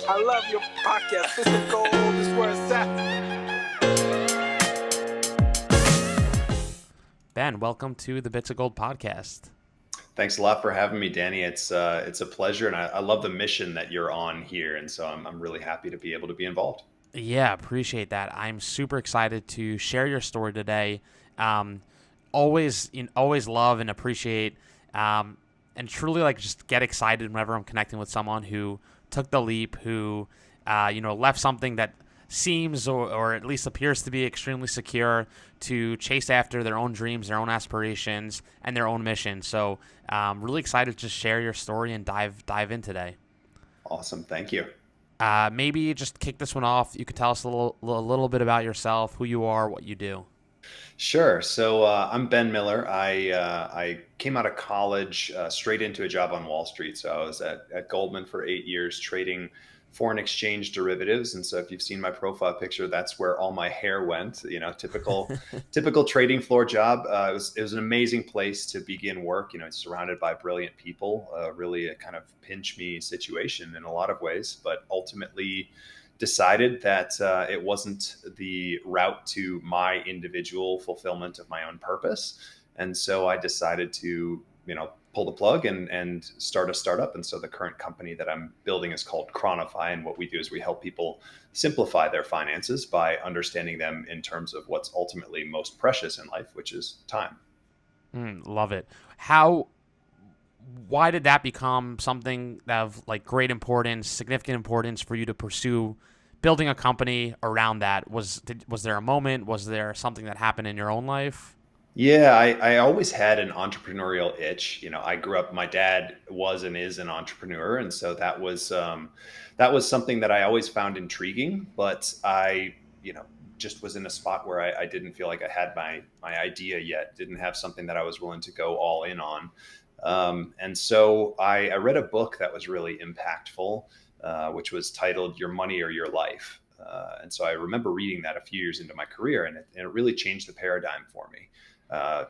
I love your podcast. This is gold. This is where it's at. Ben, welcome to the Bits of Gold podcast. Thanks a lot for having me, Danny. It's a pleasure, and I love the mission that you're on here, and so I'm really happy to be able to be involved. Yeah, appreciate that. I'm super excited to share your story today. Um, always love and appreciate, and truly like just get excited whenever I'm connecting with someone who took the leap, who left something that seems or at least appears to be extremely secure to chase after their own dreams, their own aspirations, and their own mission. So, really excited to share your story and dive in today. Awesome, thank you. Maybe just kick this one off. You could tell us a little bit about yourself, who you are, what you do. Sure. So I'm Ben Miller. I came out of college straight into a job on Wall Street. So I was at Goldman for 8 years trading foreign exchange derivatives. And so if you've seen my profile picture, that's where all my hair went. You know, typical trading floor job. It was an amazing place to begin work. You know, it's surrounded by brilliant people. Really a kind of pinch me situation in a lot of ways, but ultimately decided that it wasn't the route to my individual fulfillment of my own purpose. And so I decided to, pull the plug and start a startup. And so the current company that I'm building is called Chronifi. And what we do is we help people simplify their finances by understanding them in terms of what's ultimately most precious in life, which is time. Love it. How? Why did that become something of like great importance, significant importance for you to pursue building a company around that? Was there a moment? Was there something that happened in your own life? Yeah, I always had an entrepreneurial itch. You know, I grew up, my dad was and is an entrepreneur. And so that was something that I always found intriguing, but I, just was in a spot where I didn't feel like I had my idea yet, didn't have something that I was willing to go all in on. And so I read a book that was really impactful, which was titled Your Money or Your Life. And so I remember reading that a few years into my career, and it really changed the paradigm for me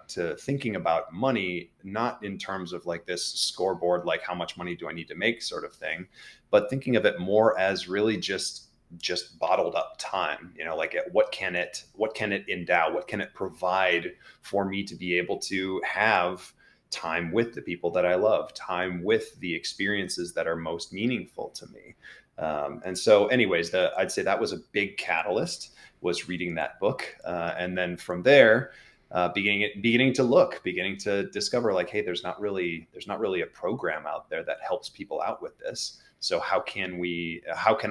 to thinking about money, not in terms of like this scoreboard, like how much money do I need to make sort of thing, but thinking of it more as really just bottled up time. Like what can it endow, what can it provide for me to be able to have time with the people that I love, time with the experiences that are most meaningful to me. And so anyways, I'd say that was a big catalyst, was reading that book. And then from there, beginning to discover like, hey, there's not really a program out there that helps people out with this. So how can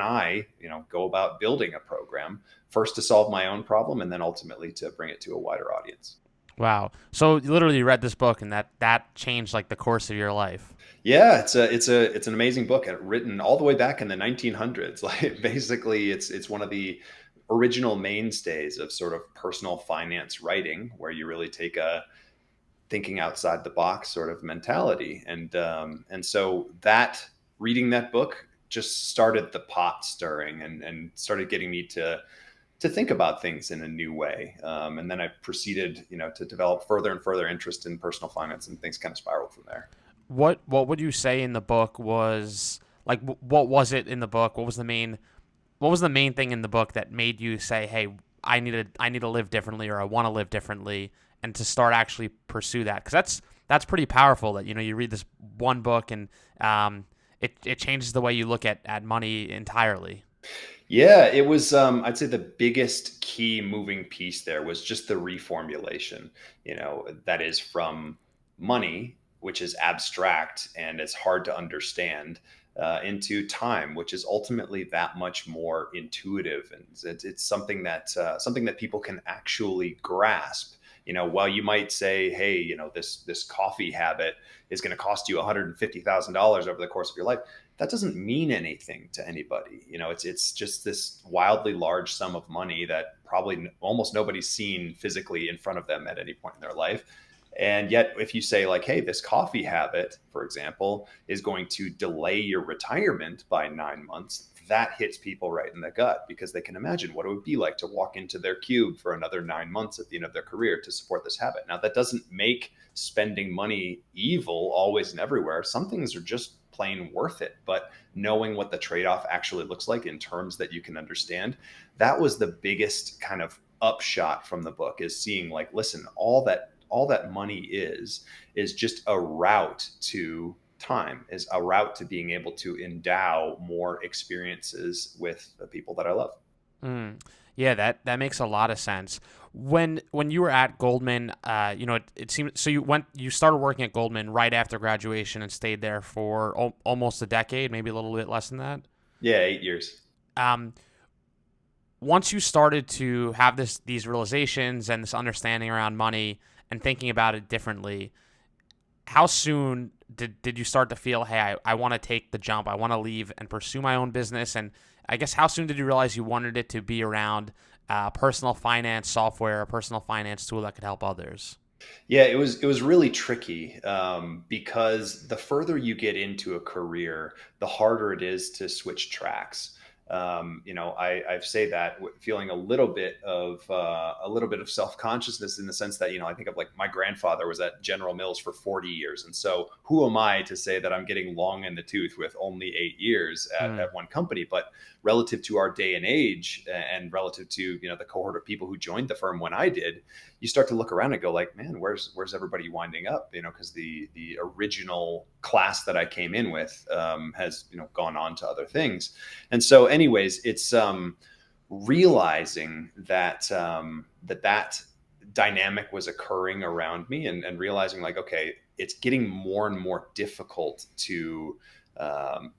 I, go about building a program first to solve my own problem and then ultimately to bring it to a wider audience. Wow. So you literally read this book and that changed like the course of your life. Yeah, it's an amazing book, written all the way back in the 1900s. Like basically, it's one of the original mainstays of sort of personal finance writing, where you really take a thinking outside the box sort of mentality, and so that reading that book just started the pot stirring and started getting me to think about things in a new way. And then I proceeded, to develop further and further interest in personal finance, and things kind of spiraled from there. What would you say in the book was like what was it in the book? What was the main thing in the book that made you say, "Hey, I need to live differently, or I want to live differently," and to start actually pursue that? Because that's pretty powerful. That you read this one book and it changes the way you look at money entirely. Yeah, it was. I'd say the biggest key moving piece there was just the reformulation. That is from money, which is abstract and it's hard to understand, into time, which is ultimately that much more intuitive, and it's something that people can actually grasp. While you might say, "Hey, this coffee habit is going to cost you $150,000 over the course of your life," that doesn't mean anything to anybody. It's just this wildly large sum of money that probably almost nobody's seen physically in front of them at any point in their life. And yet, if you say like, hey, this coffee habit, for example, is going to delay your retirement by 9 months, that hits people right in the gut because they can imagine what it would be like to walk into their cube for another 9 months at the end of their career to support this habit. Now, that doesn't make spending money evil always and everywhere. Some things are just plain worth it, but knowing what the trade-off actually looks like in terms that you can understand, that was the biggest kind of upshot from the book, is seeing like, listen, all that money is just a route to time, is a route to being able to endow more experiences with the people that I love. Mm. Yeah, that makes a lot of sense. When you were at Goldman, it seemed so you started working at Goldman right after graduation and stayed there for almost a decade, maybe a little bit less than that. Yeah, 8 years. Um, Once you started to have these realizations and this understanding around money and thinking about it differently, how soon did you start to feel, hey, I want to take the jump, I want to leave and pursue my own business? And I guess how soon did you realize you wanted it to be around personal finance software, a personal finance tool that could help others? Yeah, it was really tricky, because the further you get into a career, the harder it is to switch tracks. I say that feeling a little bit of self consciousness, in the sense that I think of like my grandfather was at General Mills for 40 years, and so who am I to say that I'm getting long in the tooth with only 8 years at one company? But relative to our day and age, and relative to the cohort of people who joined the firm when I did, you start to look around and go like, man, where's everybody winding up? Because the original class that I came in with has gone on to other things. And so, anyways, it's realizing that dynamic was occurring around me, and realizing like, okay, it's getting more and more difficult to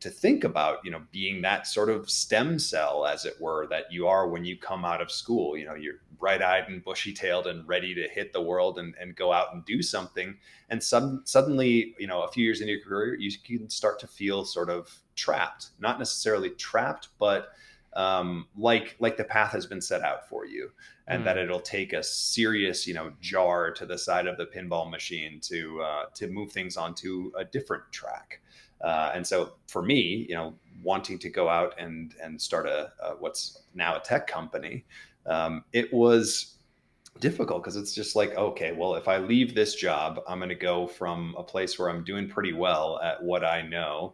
think about, being that sort of stem cell, as it were, that you are when you come out of school. You're bright-eyed and bushy-tailed and ready to hit the world and go out and do something. And suddenly, a few years into your career, you can start to feel sort of trapped. Not necessarily trapped, but like the path has been set out for you, and that it'll take a serious, jar to the side of the pinball machine to move things onto a different track. And so for me, wanting to go out and start what's now a tech company, it was difficult, because it's just like, okay, well, if I leave this job, I'm going to go from a place where I'm doing pretty well at what I know,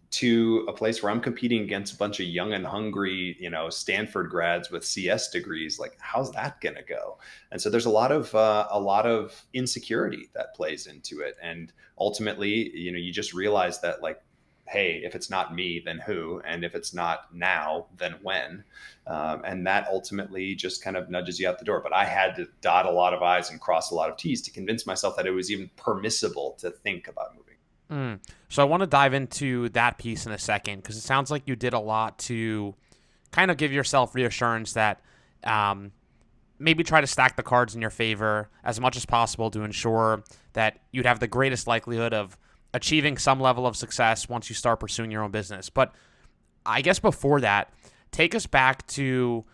to a place where I'm competing against a bunch of young and hungry, Stanford grads with CS degrees. Like, how's that going to go? And so there's a lot of insecurity that plays into it. And ultimately, you just realize that, like, hey, if it's not me, then who? And if it's not now, then when? And that ultimately just kind of nudges you out the door. But I had to dot a lot of I's and cross a lot of T's to convince myself that it was even permissible to think about moving. So I want to dive into that piece in a second, because it sounds like you did a lot to kind of give yourself reassurance that maybe try to stack the cards in your favor as much as possible to ensure that you'd have the greatest likelihood of achieving some level of success once you start pursuing your own business. But I guess before that, take us back to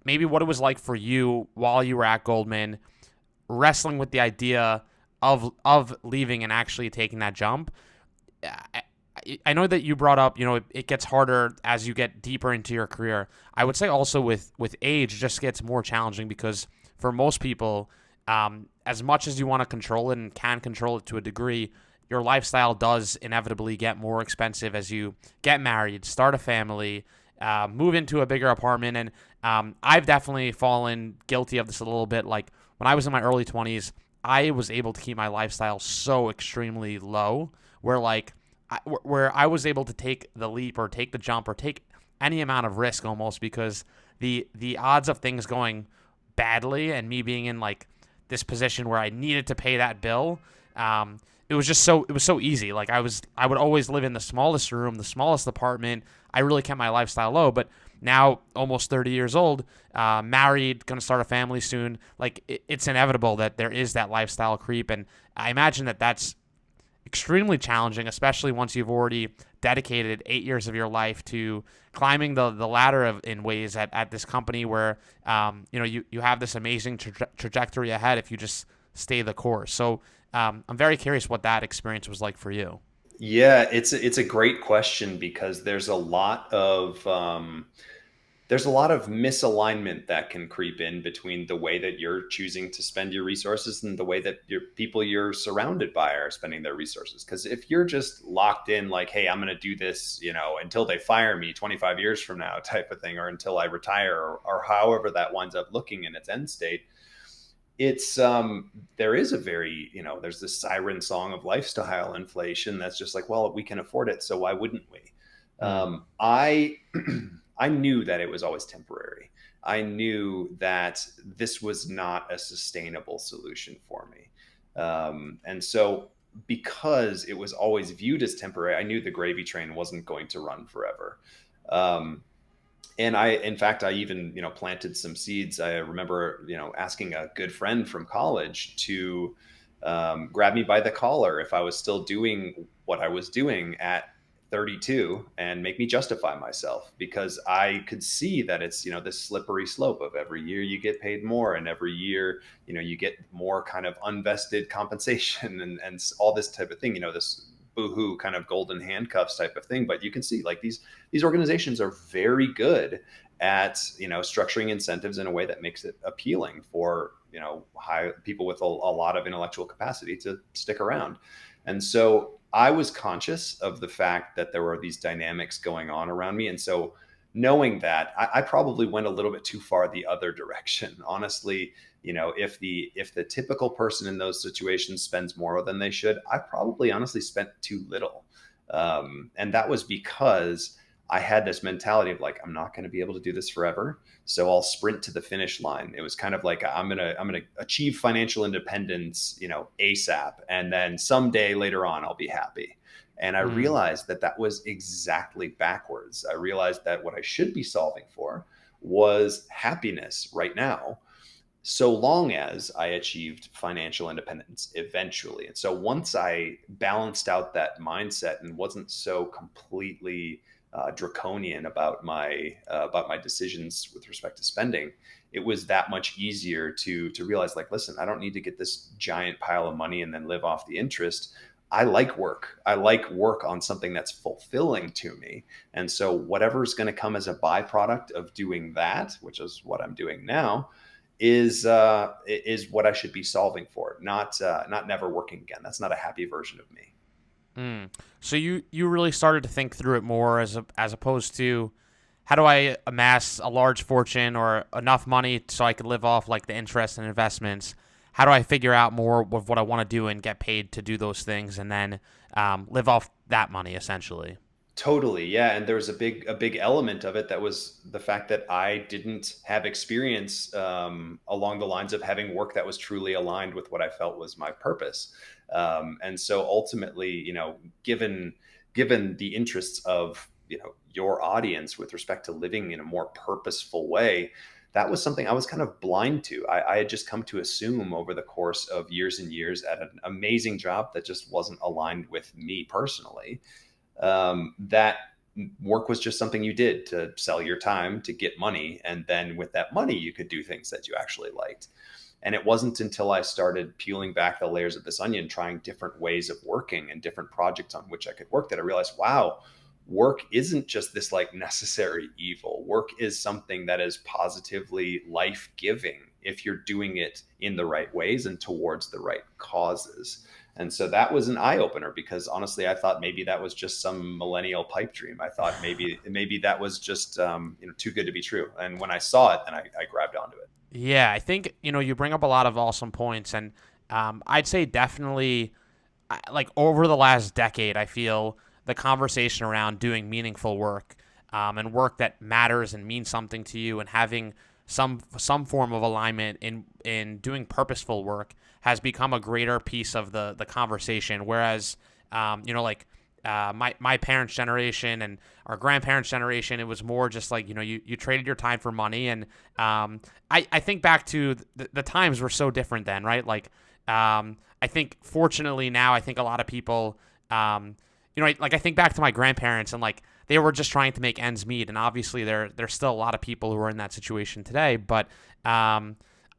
maybe what it was like for you while you were at Goldman, wrestling with the idea of leaving and actually taking that jump. I know that you brought up, it gets harder as you get deeper into your career. I would say also with age, it just gets more challenging, because for most people, as much as you want to control it and can control it to a degree, your lifestyle does inevitably get more expensive as you get married, start a family, move into a bigger apartment. And I've definitely fallen guilty of this a little bit. Like when I was in my early 20s, I was able to keep my lifestyle so extremely low, where I was able to take the leap or take the jump or take any amount of risk almost, because the odds of things going badly and me being in like this position where I needed to pay that bill, it was so easy. Like I would always live in the smallest room, the smallest apartment. I really kept my lifestyle low. But now, almost 30 years old, married, going to start a family soon, like it's inevitable that there is that lifestyle creep. And I imagine that that's extremely challenging, especially once you've already dedicated 8 years of your life to climbing the ladder in ways at this company where, you have this amazing trajectory ahead if you just stay the course. So I'm very curious what that experience was like for you. Yeah, it's a great question because there's a lot of misalignment that can creep in between the way that you're choosing to spend your resources and the way that your people you're surrounded by are spending their resources. Because if you're just locked in, like, hey, I'm going to do this, until they fire me 25 years from now, type of thing, or until I retire, or however that winds up looking in its end state, it's there is a very, there's this siren song of lifestyle inflation that's just like, well, we can afford it, so why wouldn't we? Mm. I I knew that it was always temporary. I knew that this was not a sustainable solution for me. And so, because it was always viewed as temporary, I knew the gravy train wasn't going to run forever. Um, and in fact, I even, planted some seeds. I remember, asking a good friend from college to grab me by the collar if I was still doing what I was doing at 32 and make me justify myself, because I could see that it's, this slippery slope of every year you get paid more, and every year, you get more kind of unvested compensation, and all this type of thing, this boohoo kind of golden handcuffs type of thing. But you can see, like, these organizations are very good at, structuring incentives in a way that makes it appealing for, high people with a lot of intellectual capacity to stick around. And so I was conscious of the fact that there were these dynamics going on around me. And so, knowing that, I probably went a little bit too far the other direction. Honestly, if the typical person in those situations spends more than they should, I probably honestly spent too little. And that was because I had this mentality of, like, I'm not going to be able to do this forever, so I'll sprint to the finish line. It was kind of like, I'm gonna achieve financial independence, ASAP, and then someday later on I'll be happy. And I Mm. realized that that was exactly backwards. I realized that what I should be solving for was happiness right now, so long as I achieved financial independence eventually. And so, once I balanced out that mindset and wasn't so completely draconian about my decisions with respect to spending, it was that much easier to realize, like, listen, I don't need to get this giant pile of money and then live off the interest. I like work. I like work on something that's fulfilling to me. And so, whatever's going to come as a byproduct of doing that, which is what I'm doing now, is what I should be solving for, not never working again. That's not a happy version of me. Mm. So you really started to think through it more as opposed to, how do I amass a large fortune or enough money so I could live off like the interest and investments? How do I figure out more of what I want to do and get paid to do those things, and then live off that money essentially? Totally, yeah. And there was a big element of it that was the fact that I didn't have experience along the lines of having work that was truly aligned with what I felt was my purpose. And so, ultimately, given the interests of, your audience with respect to living in a more purposeful way, that was something I was kind of blind to. I had just come to assume over the course of years and years at an amazing job that just wasn't aligned with me personally, that work was just something you did to sell your time to get money. And then with that money, you could do things that you actually liked. And it wasn't until I started peeling back the layers of this onion, trying different ways of working and different projects on which I could work, that I realized, wow, work isn't just this, like, necessary evil. Work is something that is positively life giving if you're doing it in the right ways and towards the right causes. And so that was an eye opener, because honestly, I thought maybe that was just some millennial pipe dream. I thought maybe that was just too good to be true. And when I saw it, then I grabbed onto it. Yeah, I think you bring up a lot of awesome points, and I'd say definitely, like over the last decade, I feel the conversation around doing meaningful work, and work that matters and means something to you, and having some form of alignment in doing purposeful work has become a greater piece of the conversation. Whereas, like my parents' generation and our grandparents' generation, it was more just like, you traded your time for money. And I think back to the times were so different then, right? Like, I think fortunately now, I think a lot of people, like I think back to my grandparents, and like they were just trying to make ends meet. And obviously there's still a lot of people who are in that situation today. But I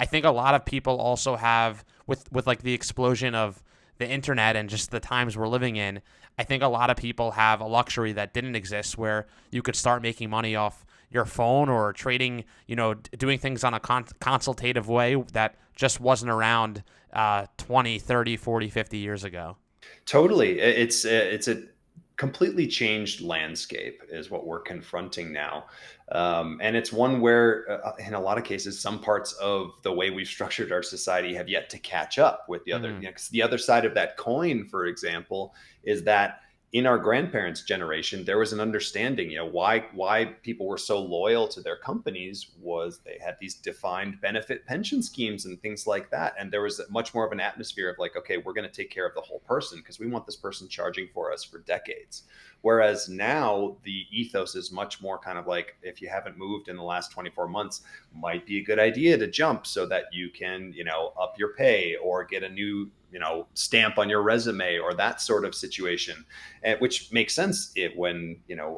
think a lot of people also have with like the explosion of the internet and just the times we're living in, I think a lot of people have a luxury that didn't exist where you could start making money off your phone or trading, doing things on a consultative way that just wasn't around 20, 30, 40, 50 years ago. Totally. It's a completely changed landscape is what we're confronting now. And it's one where, in a lot of cases, some parts of the way we've structured our society have yet to catch up with the other. 'Cause the other side of that coin, for example, is that in our grandparents' generation, there was an understanding, why people were so loyal to their companies was they had these defined benefit pension schemes and things like that. And there was much more of an atmosphere of like, okay, we're going to take care of the whole person because we want this person charging for us for decades. Whereas now the ethos is much more kind of like, if you haven't moved in the last 24 months, might be a good idea to jump so that you can, up your pay or get a new, stamp on your resume or that sort of situation, and which makes sense when,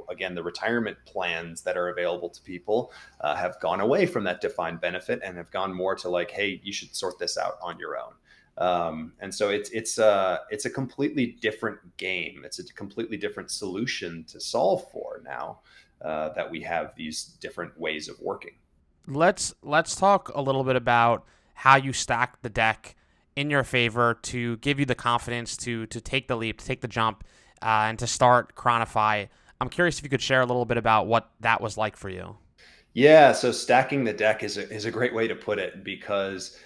again, the retirement plans that are available to people have gone away from that defined benefit and have gone more to like, hey, you should sort this out on your own. And so it's a completely different game. It's a completely different solution to solve for now that we have these different ways of working. Let's talk a little bit about how you stack the deck in your favor to give you the confidence to take the leap, to take the jump, and to start Chronify. I'm curious if you could share a little bit about what that was like for you. Yeah, so stacking the deck is a great way to put it because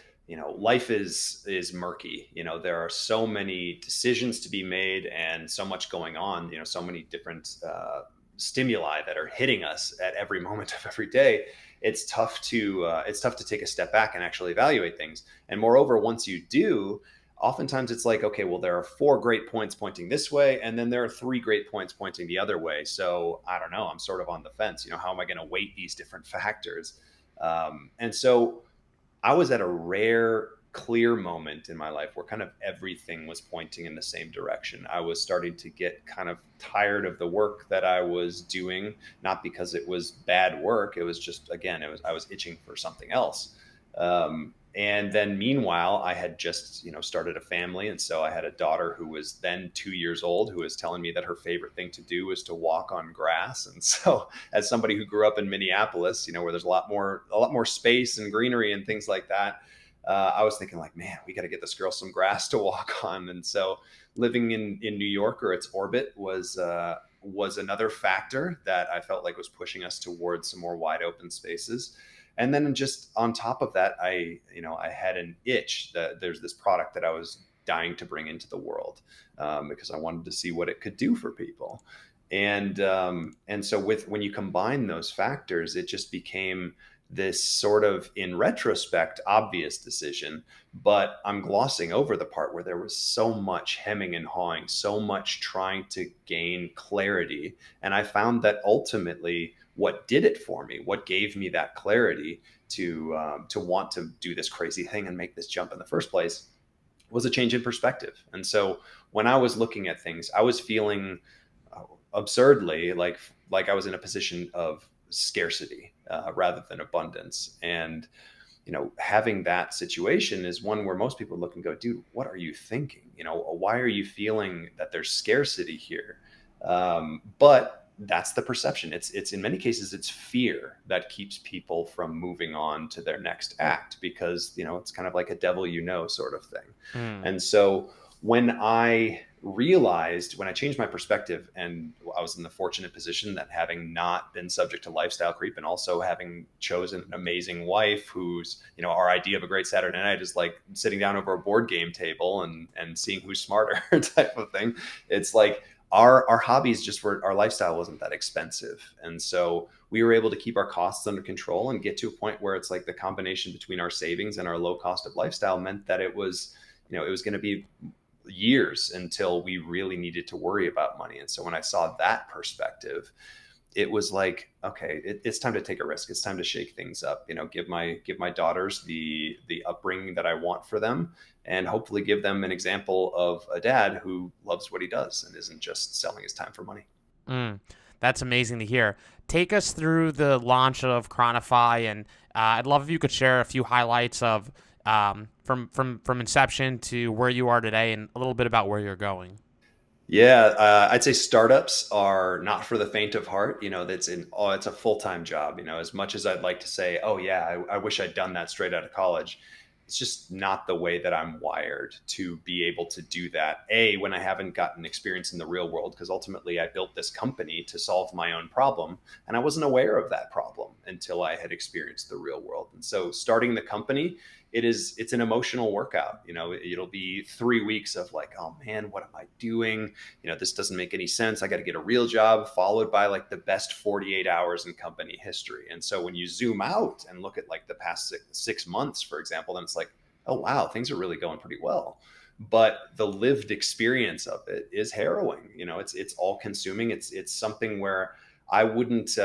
life is murky. There are so many decisions to be made and so much going on. So many different stimuli that are hitting us at every moment of every day. It's tough to take a step back and actually evaluate things. And moreover, once you do, oftentimes it's like, okay, well, there are 4 great points pointing this way, and then there are 3 great points pointing the other way. So I don't know, I'm sort of on the fence. How am I going to weight these different factors? And so I was at a rare, clear moment in my life where kind of everything was pointing in the same direction. I was starting to get kind of tired of the work that I was doing, not because it was bad work. It was just, again, I was itching for something else. And then meanwhile, I had just, started a family. And so I had a daughter who was then 2 years old, who was telling me that her favorite thing to do was to walk on grass. And so as somebody who grew up in Minneapolis, where there's a lot more space and greenery and things like that, I was thinking like, man, we got to get this girl some grass to walk on. And so living in New York or its orbit was another factor that I felt like was pushing us towards some more wide open spaces. And then just on top of that, I had an itch that there's this product that I was dying to bring into the world because I wanted to see what it could do for people. And so when you combine those factors, it just became this sort of, in retrospect, obvious decision. But I'm glossing over the part where there was so much hemming and hawing, so much trying to gain clarity. And I found that ultimately what did it for me, what gave me that clarity to want to do this crazy thing and make this jump in the first place was a change in perspective. And so when I was looking at things, I was feeling absurdly like I was in a position of scarcity rather than abundance. And having that situation is one where most people look and go, dude, what are you thinking? Why are you feeling that there's scarcity here? But that's the perception. It's in many cases, it's fear that keeps people from moving on to their next act because, it's kind of like a devil, sort of thing. And so when I changed my perspective, and I was in the fortunate position that having not been subject to lifestyle creep and also having chosen an amazing wife who's, our idea of a great Saturday night is like sitting down over a board game table and seeing who's smarter type of thing. It's like our hobbies our lifestyle wasn't that expensive. And so we were able to keep our costs under control and get to a point where it's like the combination between our savings and our low cost of lifestyle meant that it was going to be years until we really needed to worry about money. And so when I saw that perspective, it was like, okay, it's time to take a risk. It's time to shake things up, give my daughters the upbringing that I want for them, and hopefully give them an example of a dad who loves what he does and isn't just selling his time for money. That's amazing to hear. Take us through the launch of Chronify, and I'd love if you could share a few highlights of from inception to where you are today, and a little bit about where you're going. Yeah, I'd say startups are not for the faint of heart. It's a full-time job. As much as I'd like to say, oh yeah, I wish I'd done that straight out of college. It's just not the way that I'm wired to be able to do that. When I haven't gotten experience in the real world, because ultimately I built this company to solve my own problem, and I wasn't aware of that problem until I had experienced the real world. And so starting the company, it's an emotional workout. It'll be 3 weeks of like, oh man, what am I doing? This doesn't make any sense. I got to get a real job, followed by like the best 48 hours in company history. And so when you zoom out and look at like the past 6 months, for example, then it's like, oh, wow, things are really going pretty well. But the lived experience of it is harrowing. It's all consuming. It's something where I wouldn't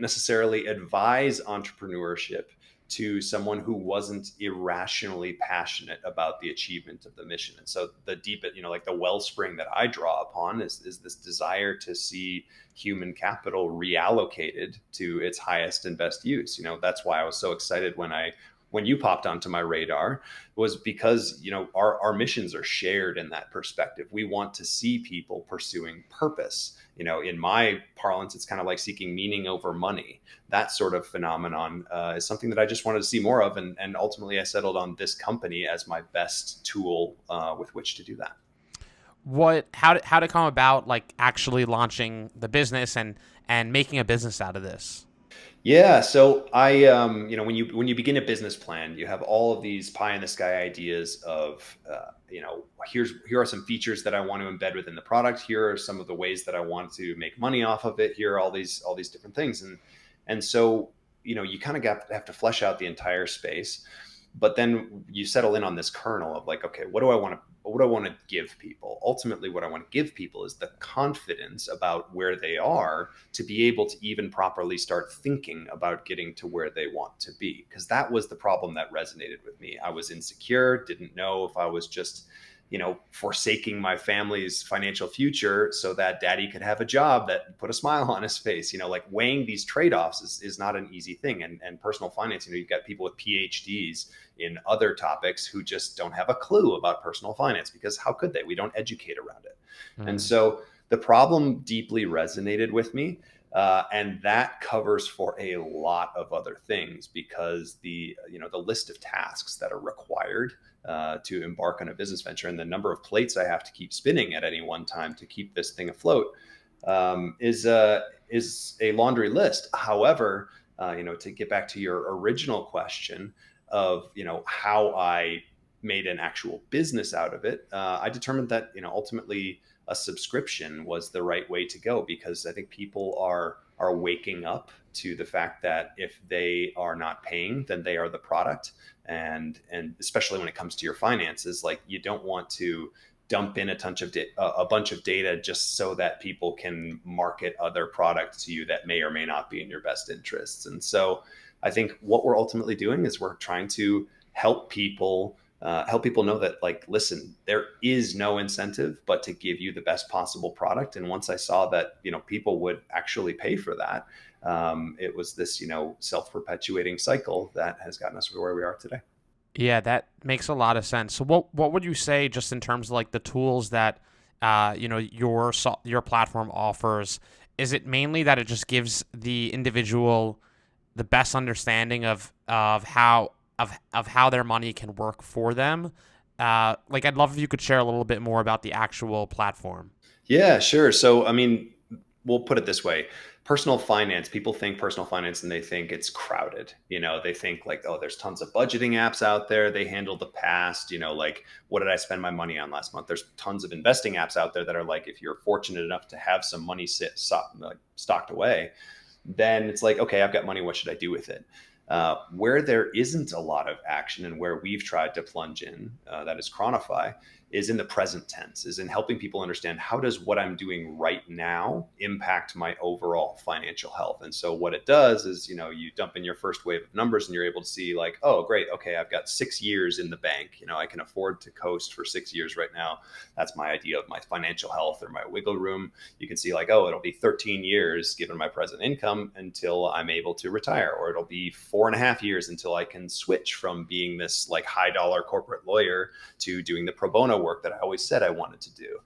necessarily advise entrepreneurship to someone who wasn't irrationally passionate about the achievement of the mission. And so the deep, like the wellspring that I draw upon is this desire to see human capital reallocated to its highest and best use. That's why I was so excited when you popped onto my radar, was because our missions are shared in that perspective. We want to see people pursuing purpose. In my parlance, it's kind of like seeking meaning over money. That sort of phenomenon is something that I just wanted to see more of, and ultimately I settled on this company as my best tool with which to do that. How to come about like actually launching the business and making a business out of this? Yeah, so when you begin a business plan, you have all of these pie in the sky ideas of, here are some features that I want to embed within the product. Here are some of the ways that I want to make money off of it. Here are all these different things, and so you kind of have to flesh out the entire space, but then you settle in on this kernel of like, okay, what do I want to give people? Ultimately, what I want to give people is the confidence about where they are to be able to even properly start thinking about getting to where they want to be. Because that was the problem that resonated with me. I was insecure, didn't know if I was just, forsaking my family's financial future so that daddy could have a job that put a smile on his face. Like weighing these trade-offs is not an easy thing. And personal finance, you've got people with PhDs in other topics who just don't have a clue about personal finance, because how could they? We don't educate around it. And Mm. so the problem deeply resonated with me. And that covers for a lot of other things, because the list of tasks that are required to embark on a business venture, and the number of plates I have to keep spinning at any one time to keep this thing afloat, is a laundry list. However, to get back to your original question of how I made an actual business out of it, I determined that ultimately a subscription was the right way to go, because I think people are waking up to the fact that if they are not paying, then they are the product. And especially when it comes to your finances, like you don't want to dump in a bunch of data just so that people can market other products to you that may or may not be in your best interests. And so I think what we're ultimately doing is we're trying to help people know that, like, listen, there is no incentive but to give you the best possible product. And once I saw that people would actually pay for that, it was this self-perpetuating cycle that has gotten us to where we are today. Yeah, that makes a lot of sense. So what would you say just in terms of like the tools that your platform offers? Is it mainly that it just gives the individual the best understanding of how their money can work for them? Like I'd love if you could share a little bit more about the actual platform. Yeah, sure. So, I mean, we'll put it this way. Personal finance, people think personal finance and they think it's crowded. They think like, oh, there's tons of budgeting apps out there. They handle the past, like, what did I spend my money on last month? There's tons of investing apps out there that are like, if you're fortunate enough to have some money like, stocked away, then it's like, okay, I've got money. What should I do with it? Where there isn't a lot of action and where we've tried to plunge in, that is Chronify, is in the present tense, is in helping people understand how does what I'm doing right now impact my overall financial health. And so what it does is, you dump in your first wave of numbers and you're able to see like, oh, great. Okay. I've got 6 years in the bank. I can afford to coast for 6 years right now. That's my idea of my financial health or my wiggle room. You can see like, oh, it'll be 13 years given my present income until I'm able to retire, or it'll be 4.5 years until I can switch from being this like high dollar corporate lawyer to doing the pro bono work that I always said I wanted to do.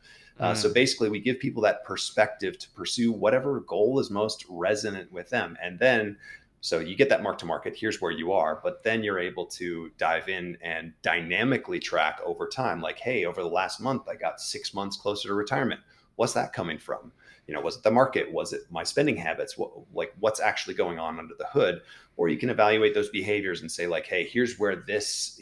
So basically, we give people that perspective to pursue whatever goal is most resonant with them. And then, so you get that mark to market, here's where you are, but then you're able to dive in and dynamically track over time. Like, hey, over the last month, I got 6 months closer to retirement. What's that coming from? Was it the market? Was it my spending habits? What's actually going on under the hood? Or you can evaluate those behaviors and say like, hey, here's where this,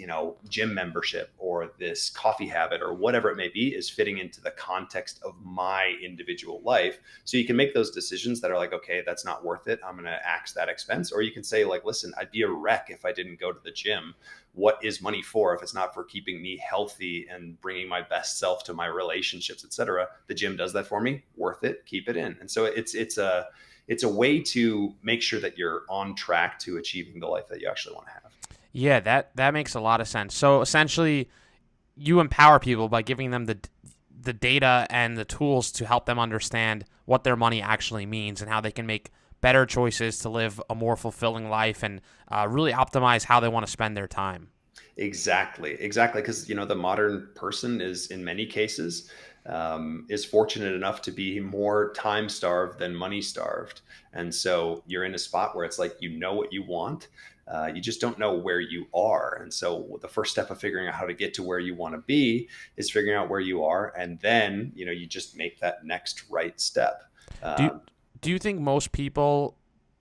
gym membership or this coffee habit or whatever it may be is fitting into the context of my individual life. So you can make those decisions that are like, okay, that's not worth it. I'm going to axe that expense. Or you can say like, listen, I'd be a wreck if I didn't go to the gym. What is money for if it's not for keeping me healthy and bringing my best self to my relationships, et cetera? The gym does that for me. Worth it. Keep it in. And so it's a way to make sure that you're on track to achieving the life that you actually want to have. Yeah, that makes a lot of sense. So essentially, you empower people by giving them the data and the tools to help them understand what their money actually means and how they can make better choices to live a more fulfilling life and really optimize how they want to spend their time. Exactly. Because, the modern person is in many cases is fortunate enough to be more time starved than money starved. And so you're in a spot where it's like, what you want. You just don't know where you are. And so the first step of figuring out how to get to where you want to be is figuring out where you are. And then, you just make that next right step. Do you, do you think most people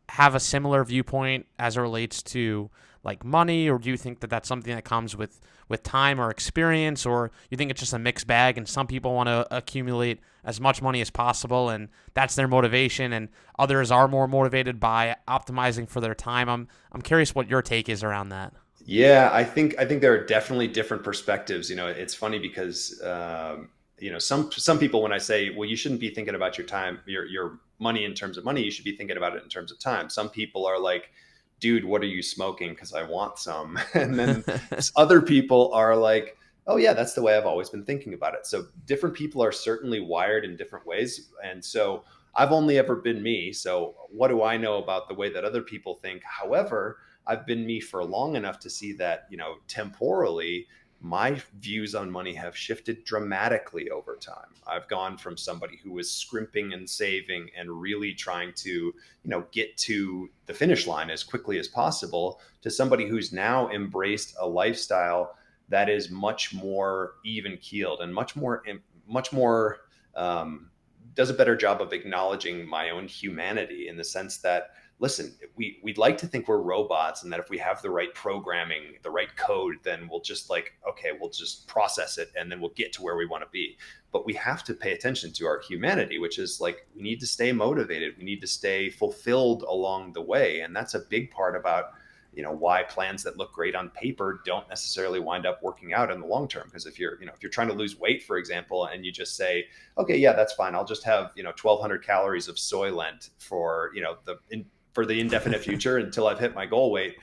have a similar viewpoint as it relates to like money, or do you think that that's something that comes with time or experience, or you think it's just a mixed bag and some people want to accumulate as much money as possible and that's their motivation, and others are more motivated by optimizing for their time? I'm curious what your take is around that. Yeah, I think there are definitely different perspectives. It's funny because some people, when I say, well, you shouldn't be thinking about your time, your money in terms of money, you should be thinking about it in terms of time. Some people are like, dude, what are you smoking? Because I want some. And then other people are like, oh yeah, that's the way I've always been thinking about it. So different people are certainly wired in different ways. And so I've only ever been me. So what do I know about the way that other people think? However, I've been me for long enough to see that, temporally, my views on money have shifted dramatically over time. I've gone from somebody who was scrimping and saving and really trying to, get to the finish line as quickly as possible, to somebody who's now embraced a lifestyle that is much more even keeled and much more does a better job of acknowledging my own humanity, in the sense that, listen, we'd like to think we're robots and that if we have the right programming, the right code, then we'll just we'll just process it and then we'll get to where we want to be. But we have to pay attention to our humanity, which is like, we need to stay motivated. We need to stay fulfilled along the way. And that's a big part about, why plans that look great on paper don't necessarily wind up working out in the long term. Because if you're trying to lose weight, for example, and you just say, okay, yeah, that's fine, I'll just have, 1,200 calories of soy lent for, for the indefinite future until I've hit my goal weight,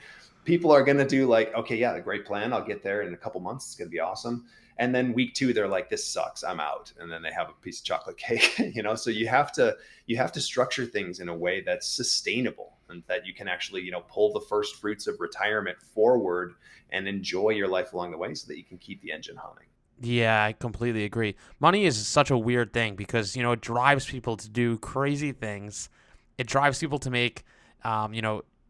people are going to do like, okay, yeah, great plan. I'll get there in a couple months. It's going to be awesome. And then week 2, they're like, this sucks, I'm out. And then they have a piece of chocolate cake, so you have to structure things in a way that's sustainable and that you can actually, pull the first fruits of retirement forward and enjoy your life along the way so that you can keep the engine humming. Yeah, I completely agree. Money is such a weird thing because, it drives people to do crazy things. It drives people to make,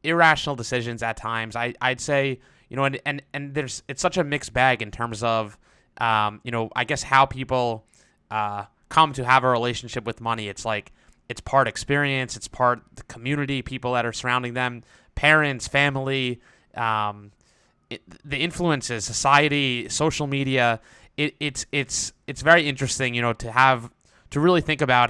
irrational decisions at times. I'd say, and it's such a mixed bag in terms of, I guess how people come to have a relationship with money. It's like, it's part experience, it's part the community, people that are surrounding them, parents, family, the influences, society, social media. It's very interesting, to really think about,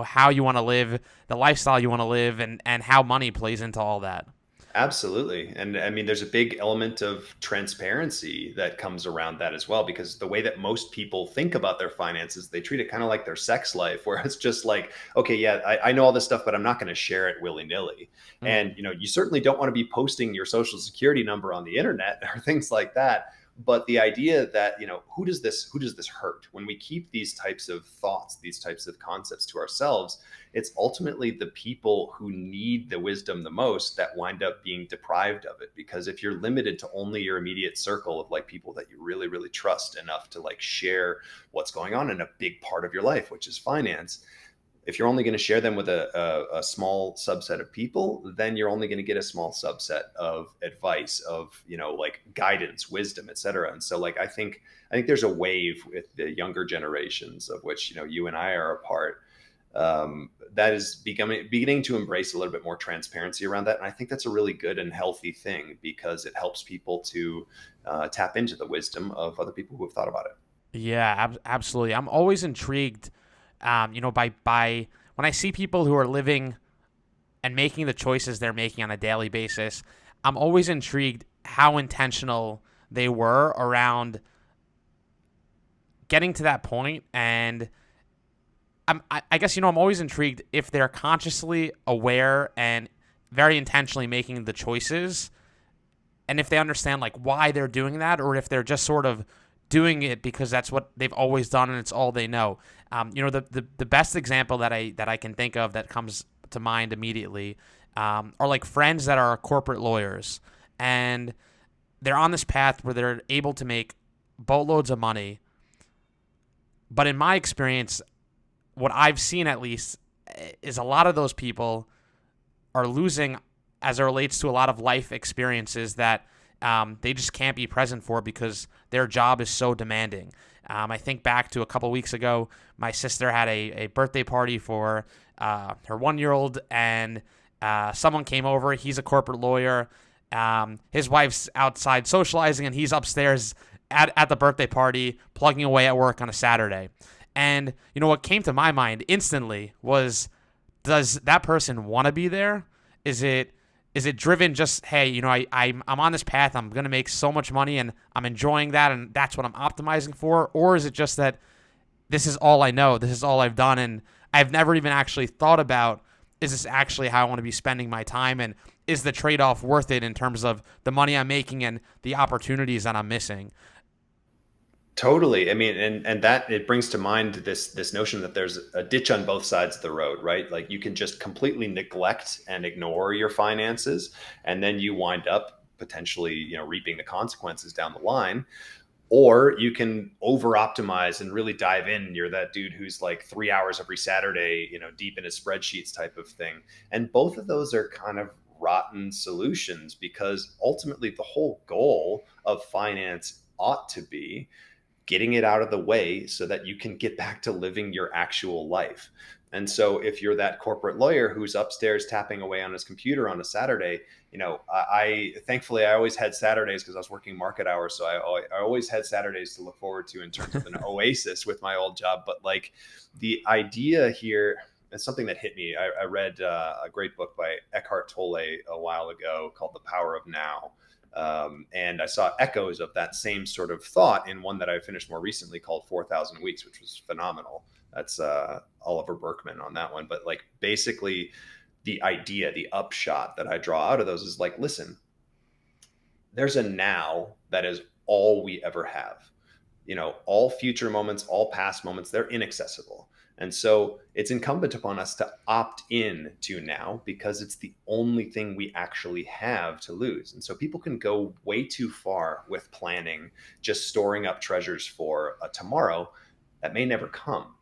how you want to live, the lifestyle you want to live, and how money plays into all that. Absolutely. And I mean, there's a big element of transparency that comes around that as well, because the way that most people think about their finances, they treat it kind of like their sex life, where it's just like, okay, yeah, I know all this stuff, but I'm not going to share it willy nilly. And, Mm. you certainly don't want to be posting your social security number on the internet or things like that. But the idea that, who does this hurt when we keep these types of thoughts, these types of concepts to ourselves? It's ultimately the people who need the wisdom the most that wind up being deprived of it. Because if you're limited to only your immediate circle of like people that you really, really trust enough to like share what's going on in a big part of your life, which is finance, if you're only going to share them with a small subset of people, then you're only going to get a small subset of advice, of like guidance, wisdom, etc. And so like I think there's a wave with the younger generations, of which you and I are a part, that is beginning to embrace a little bit more transparency around that. And I think that's a really good and healthy thing, because it helps people to tap into the wisdom of other people who have thought about it. Yeah, absolutely. I'm always intrigued, by when I see people who are living and making the choices they're making on a daily basis. I'm always intrigued how intentional they were around getting to that point, and I guess I'm always intrigued if they're consciously aware and very intentionally making the choices, and if they understand like why they're doing that, or if they're just sort of doing it because that's what they've always done and it's all they know. The best example that I can think of that comes to mind immediately, are like friends that are corporate lawyers, and they're on this path where they're able to make boatloads of money. But in my experience, what I've seen at least is a lot of those people are losing as it relates to a lot of life experiences that they just can't be present for because their job is so demanding. I think back to a couple weeks ago, my sister had a birthday party for her 1 year old, and someone came over. He's a corporate lawyer. His wife's outside socializing, and he's upstairs at the birthday party, plugging away at work on a Saturday. And what came to my mind instantly was, does that person want to be there? Is it driven just, hey, I'm on this path, I'm gonna make so much money and I'm enjoying that and that's what I'm optimizing for? Or is it just that this is all I know, this is all I've done, and I've never even actually thought about, is this actually how I want to be spending my time, and is the trade-off worth it in terms of the money I'm making and the opportunities that I'm missing? Totally. I mean, and that it brings to mind this notion that there's a ditch on both sides of the road, right? Like you can just completely neglect and ignore your finances, and then you wind up potentially, reaping the consequences down the line. Or you can over optimize and really dive in. You're that dude who's like 3 hours every Saturday, deep in his spreadsheets type of thing. And both of those are kind of rotten solutions, because ultimately the whole goal of finance ought to be getting it out of the way so that you can get back to living your actual life. And so if you're that corporate lawyer who's upstairs tapping away on his computer on a Saturday, I thankfully I always had Saturdays because I was working market hours. So I always had Saturdays to look forward to in terms of an oasis with my old job. But like the idea here, it's something that hit me. I read a great book by Eckhart Tolle a while ago called The Power of Now. And I saw echoes of that same sort of thought in one that I finished more recently called 4,000 Weeks, which was phenomenal. That's Oliver Berkman on that one. But like basically, the idea, the upshot that I draw out of those is like, listen, there's a now that is all we ever have. All future moments, all past moments, they're inaccessible. And so it's incumbent upon us to opt in to now, because it's the only thing we actually have to lose. And so people can go way too far with planning, just storing up treasures for a tomorrow that may never come.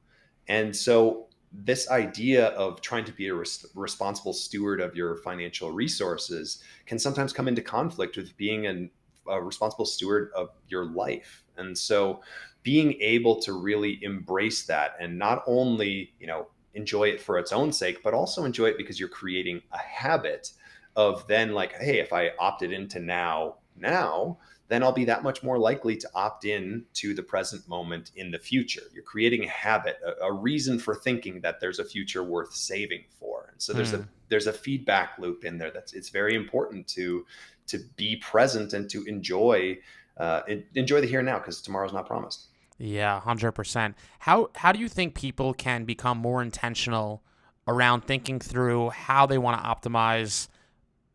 And so this idea of trying to be a responsible steward of your financial resources can sometimes come into conflict with being a responsible steward of your life. And so being able to really embrace that, and not only, enjoy it for its own sake, but also enjoy it because you're creating a habit of then like, hey, if I opted into now, then I'll be that much more likely to opt in to the present moment in the future. You're creating a habit, a reason for thinking that there's a future worth saving for. And so there's a Hmm. there's a feedback loop in there. It's very important to be present and to enjoy the here and now, because tomorrow's not promised. Yeah, 100%. How do you think people can become more intentional around thinking through how they want to optimize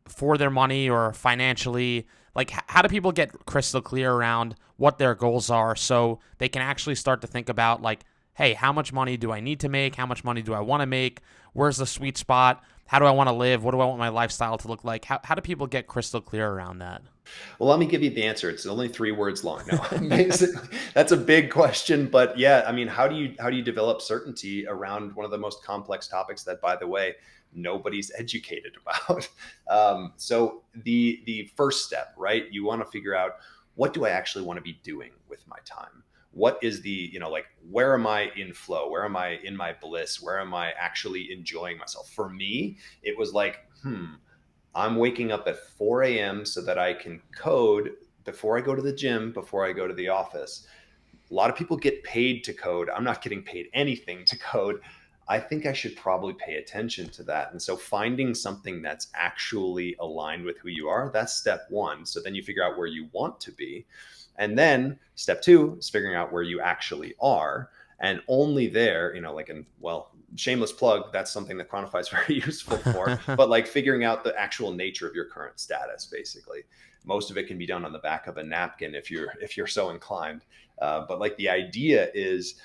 for their money or financially? Like, how do people get crystal clear around what their goals are so they can actually start to think about, like, hey, how much money do I need to make? How much money do I want to make? Where's the sweet spot? How do I want to live? What do I want my lifestyle to look like? How do people get crystal clear around that? Well, let me give you the answer. It's only 3 words long. No, basically, that's a big question, but yeah, I mean, how do you develop certainty around one of the most complex topics that, by the way, nobody's educated about? So the first step, right? You want to figure out, what do I actually want to be doing with my time? What is like, where am I in flow? Where am I in my bliss? Where am I actually enjoying myself? For me, it was like, I'm waking up at 4 a.m. so that I can code before I go to the gym, before I go to the office. A lot of people get paid to code. I'm not getting paid anything to code. I think I should probably pay attention to that. And so finding something that's actually aligned with who you are, that's step one. So then you figure out where you want to be. And then step two is figuring out where you actually are. And only there, well, shameless plug, that's something that Chronify is very useful for, but like figuring out the actual nature of your current status, basically. Most of it can be done on the back of a napkin if you're so inclined. But like, the idea is,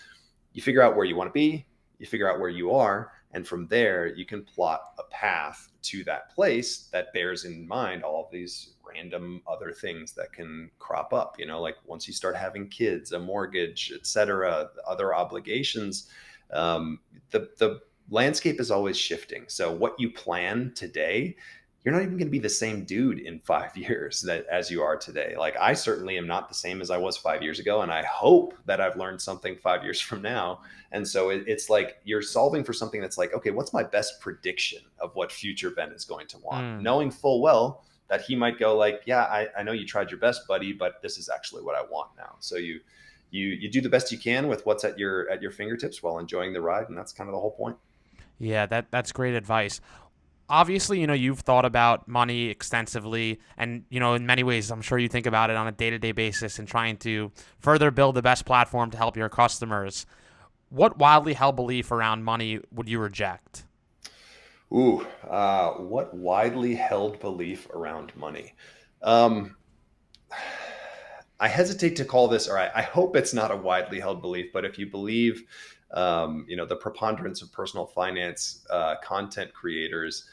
you figure out where you want to be, you figure out where you are, and from there you can plot a path to that place that bears in mind all of these random other things that can crop up, like once you start having kids, a mortgage, etc., other obligations. The landscape is always shifting. So what you plan today, you're not even going to be the same dude in 5 years that as you are today. Like, I certainly am not the same as I was 5 years ago, and I hope that I've learned something 5 years from now. And so it's like, you're solving for something that's like, okay, what's my best prediction of what future Ben is going to want, Mm. knowing full well that he might go like, yeah, I know you tried your best, buddy, but this is actually what I want now. So you do the best you can with what's at your fingertips while enjoying the ride, and that's kind of the whole point. Yeah, that's great advice. Obviously, you've thought about money extensively, and in many ways I'm sure you think about it on a day-to-day basis and trying to further build the best platform to help your customers. What wildly held belief around money would you reject? Ooh, what widely held belief around money? Um, I hesitate to call this, or I hope it's not a widely held belief, but if you believe, the preponderance of personal finance content creators,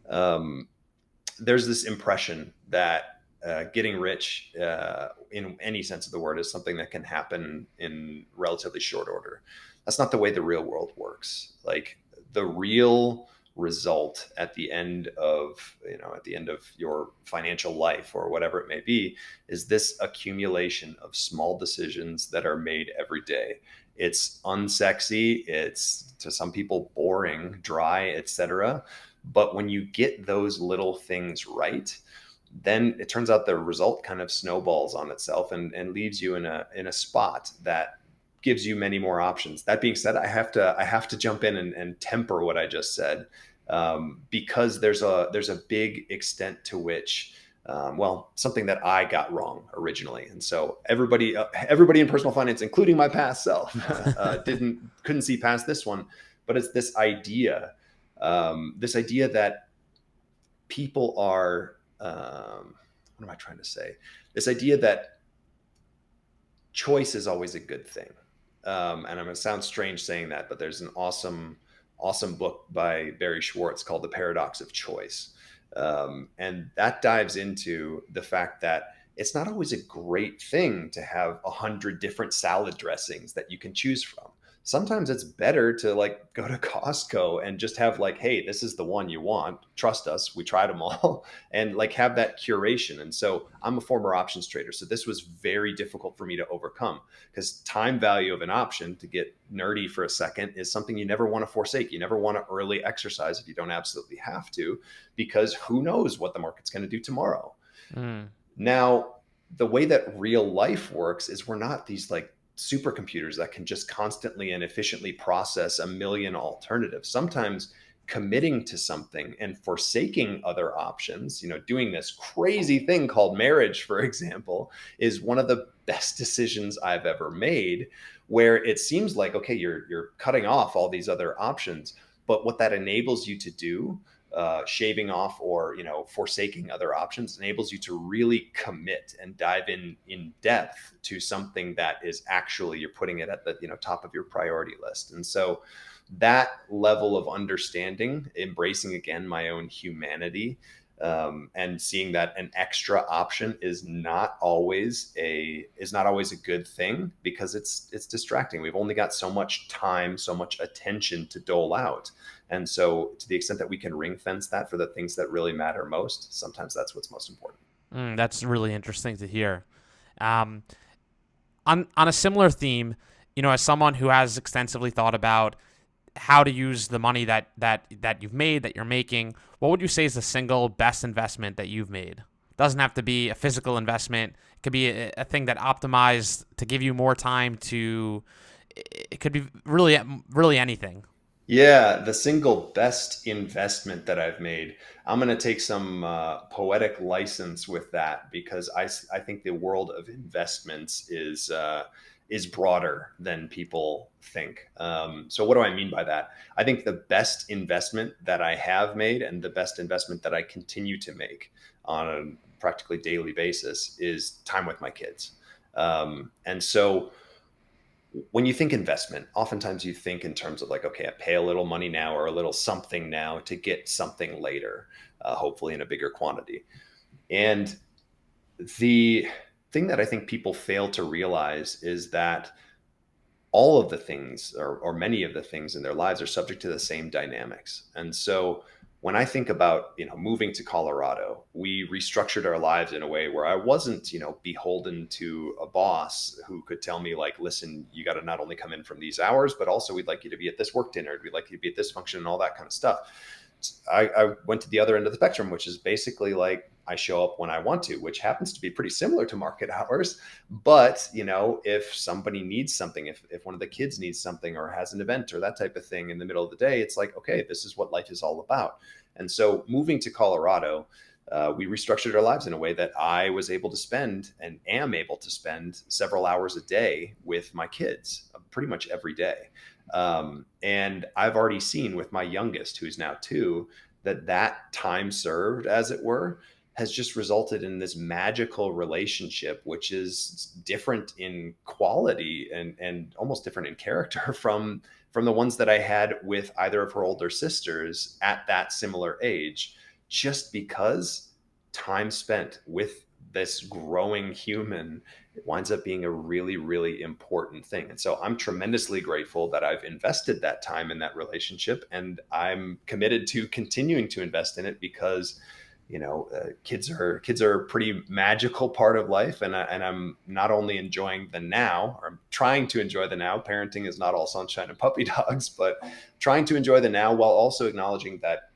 um, there's this impression that getting rich, in any sense of the word, is something that can happen in relatively short order. That's not the way the real world works. Like, the real result at the end of your financial life, or whatever it may be, is this accumulation of small decisions that are made every day. It's unsexy, it's to some people boring, dry, etc. But when you get those little things right, then it turns out the result kind of snowballs on itself, and leaves you in a spot that gives you many more options. That being said, I have to jump in and temper what I just said, because there's a big extent to which, well, something that I got wrong originally. And so everybody in personal finance, including my past self, couldn't see past this one. But it's this idea that people are, what am I trying to say? This idea that choice is always a good thing. And I'm going to sound strange saying that, but there's an awesome book by Barry Schwartz called The Paradox of Choice. And that dives into the fact that it's not always a great thing to have 100 different salad dressings that you can choose from. Sometimes it's better to like go to Costco and just have like, hey, this is the one you want. Trust us, we tried them all, and like have that curation. And so I'm a former options trader, so this was very difficult for me to overcome, because time value of an option, to get nerdy for a second, is something you never want to forsake. You never want to early exercise if you don't absolutely have to, because who knows what the market's going to do tomorrow. Mm. Now, the way that real life works is, we're not these like supercomputers that can just constantly and efficiently process a million alternatives. Sometimes committing to something and forsaking other options, doing this crazy thing called marriage, for example, is one of the best decisions I've ever made, where it seems like, okay, you're cutting off all these other options, but what that enables you to do, shaving off or forsaking other options, enables you to really commit and dive in depth to something that is actually, you're putting it at the top of your priority list. And so that level of understanding, embracing again my own humanity, and seeing that an extra option is not always a good thing, because it's distracting. We've only got so much time, so much attention to dole out. And so to the extent that we can ring fence that for the things that really matter most, sometimes that's what's most important. That's really interesting to hear. Um, on a similar theme, as someone who has extensively thought about how to use the money that you've made, that you're making, what would you say is the single best investment that you've made? Doesn't have to be a physical investment. It could be a thing that optimized to give you more time to. It could be really anything. Yeah, the single best investment that I've made. I'm going to take some poetic license with that, because I think the world of investments is broader than people think. So what do I mean by that? I think the best investment that I have made, and the best investment that I continue to make on a practically daily basis, is time with my kids. And so when you think investment, oftentimes you think in terms of like, okay, I pay a little money now or a little something now to get something later, hopefully in a bigger quantity. And the thing that I think people fail to realize is that all of the things, or many of the things in their lives, are subject to the same dynamics. And so when I think about, moving to Colorado, we restructured our lives in a way where I wasn't, beholden to a boss who could tell me like, listen, you got to not only come in from these hours, but also we'd like you to be at this work dinner. We'd like you to be at this function and all that kind of stuff. I went to the other end of the spectrum, which is basically like, I show up when I want to, which happens to be pretty similar to market hours. But, if somebody needs something, if one of the kids needs something or has an event or that type of thing in the middle of the day, it's like, okay, this is what life is all about. And so moving to Colorado, we restructured our lives in a way that I was able to spend, and am able to spend, several hours a day with my kids, pretty much every day. And I've already seen with my youngest, who's now 2, that time served, as it were, has just resulted in this magical relationship, which is different in quality and almost different in character from the ones that I had with either of her older sisters at that similar age, just because time spent with this growing human, it winds up being a really, really important thing. And so I'm tremendously grateful that I've invested that time in that relationship, and I'm committed to continuing to invest in it, because kids are a pretty magical part of life, and I'm not only enjoying the now, or I'm trying to enjoy the now. Parenting is not all sunshine and puppy dogs, but trying to enjoy the now, while also acknowledging that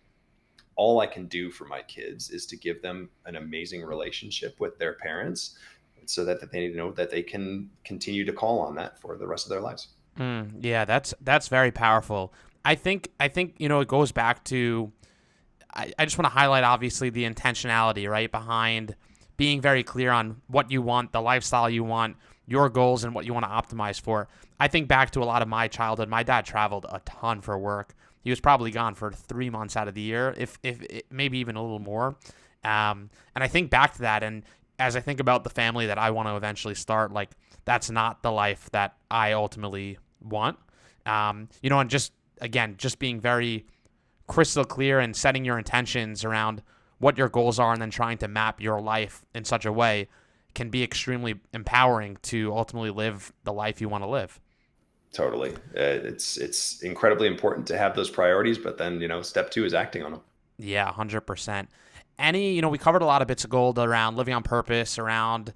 all I can do for my kids is to give them an amazing relationship with their parents, so that they know that they can continue to call on that for the rest of their lives. Yeah, that's very powerful. I think it goes back to. I just want to highlight, obviously, the intentionality, right, behind being very clear on what you want, the lifestyle you want, your goals, and what you want to optimize for. I think back to a lot of my childhood. My dad traveled a ton for work. He was probably gone for 3 months out of the year, if maybe even a little more. And I think back to that, and as I think about the family that I want to eventually start, like, that's not the life that I ultimately want. And just again, just being very crystal clear and setting your intentions around what your goals are, and then trying to map your life in such a way, can be extremely empowering to ultimately live the life you want to live. Totally. It's incredibly important to have those priorities, but then, step 2 is acting on them. Yeah, 100%. We covered a lot of bits of gold around living on purpose, around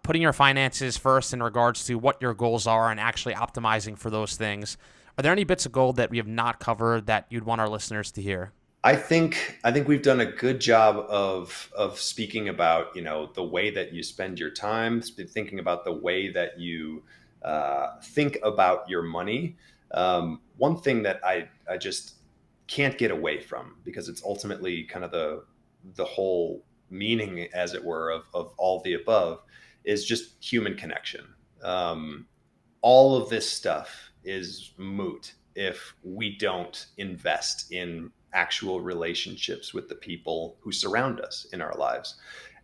putting your finances first in regards to what your goals are and actually optimizing for those things. Are there any bits of gold that we have not covered that you'd want our listeners to hear? I think we've done a good job of speaking about, the way that you spend your time, thinking about the way that you think about your money. One thing that I just can't get away from, because it's ultimately kind of the whole meaning, as it were, of all the above, is just human connection. Um, all of this stuff is moot if we don't invest in actual relationships with the people who surround us in our lives.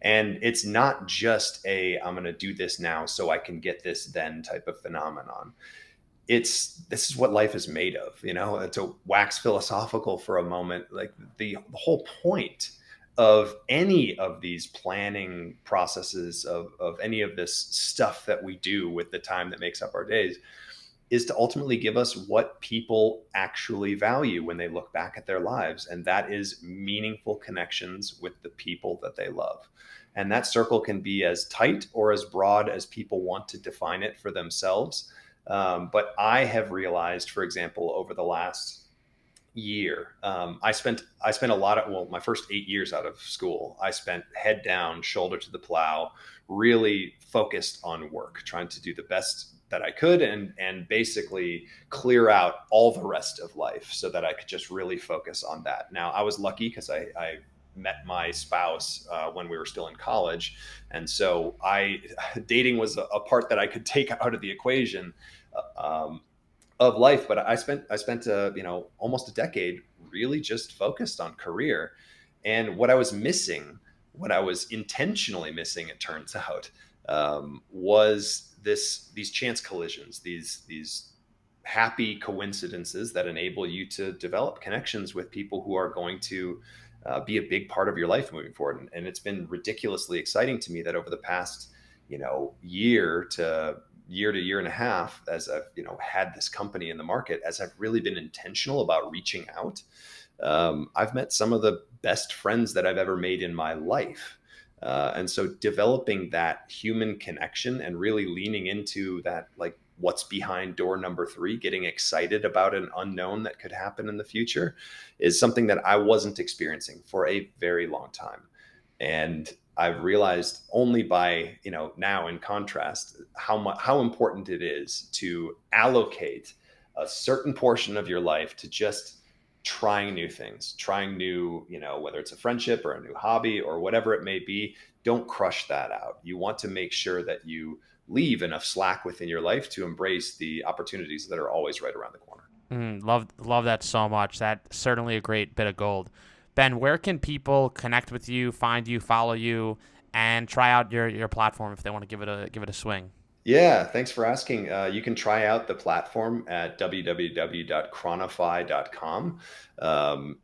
And it's not just I'm going to do this now so I can get this then type of phenomenon. This is what life is made of, to wax philosophical for a moment. Like the whole point of any of these planning processes, of any of this stuff that we do with the time that makes up our days, is to ultimately give us what people actually value when they look back at their lives. And that is meaningful connections with the people that they love. And that circle can be as tight or as broad as people want to define it for themselves. But I have realized, for example, over the last year, I spent a lot of, well, my first 8 years out of school, I spent head down, shoulder to the plow, really focused on work, trying to do the best that I could, and basically clear out all the rest of life so that I could just really focus on that. Now, I was lucky because I met my spouse when we were still in college, and so I dating was a part that I could take out of the equation. Um, of life. But I spent almost a decade really just focused on career. And what I was missing, what I was intentionally missing, it turns out, was these chance collisions, these happy coincidences that enable you to develop connections with people who are going to be a big part of your life moving forward. And it's been ridiculously exciting to me that over the past, year to year and a half, as I've had this company in the market, as I've really been intentional about reaching out, I've met some of the best friends that I've ever made in my life. And so developing that human connection and really leaning into that, like what's behind door number three, getting excited about an unknown that could happen in the future, is something that I wasn't experiencing for a very long time. And I've realized only by, now in contrast, how important it is to allocate a certain portion of your life to just trying new things, trying new, whether it's a friendship or a new hobby or whatever it may be. Don't crush that out. You want to make sure that you leave enough slack within your life to embrace the opportunities that are always right around the corner. Love that so much. That's certainly a great bit of gold. Ben, where can people connect with you, find you, follow you, and try out your platform if they want to give it a swing? Yeah, thanks for asking. You can try out the platform at www.chronify.com.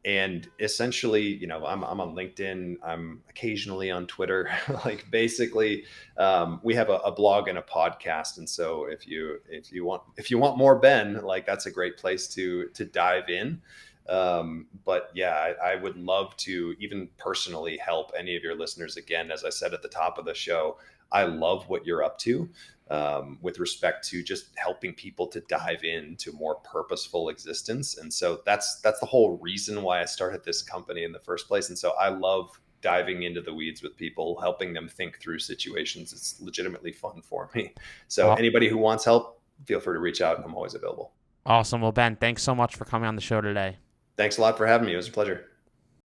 And essentially, I'm on LinkedIn. I'm occasionally on Twitter. Like basically, we have a blog and a podcast. And so if you want more Ben, like that's a great place to dive in. But yeah, I would love to even personally help any of your listeners. Again, as I said at the top of the show, I love what you're up to, with respect to just helping people to dive into more purposeful existence. And so that's the whole reason why I started this company in the first place. And so I love diving into the weeds with people, helping them think through situations. It's legitimately fun for me. So Aw- anybody who wants help, feel free to reach out. I'm always available. Awesome. Well, Ben, thanks so much for coming on the show today. Thanks a lot for having me. It was a pleasure.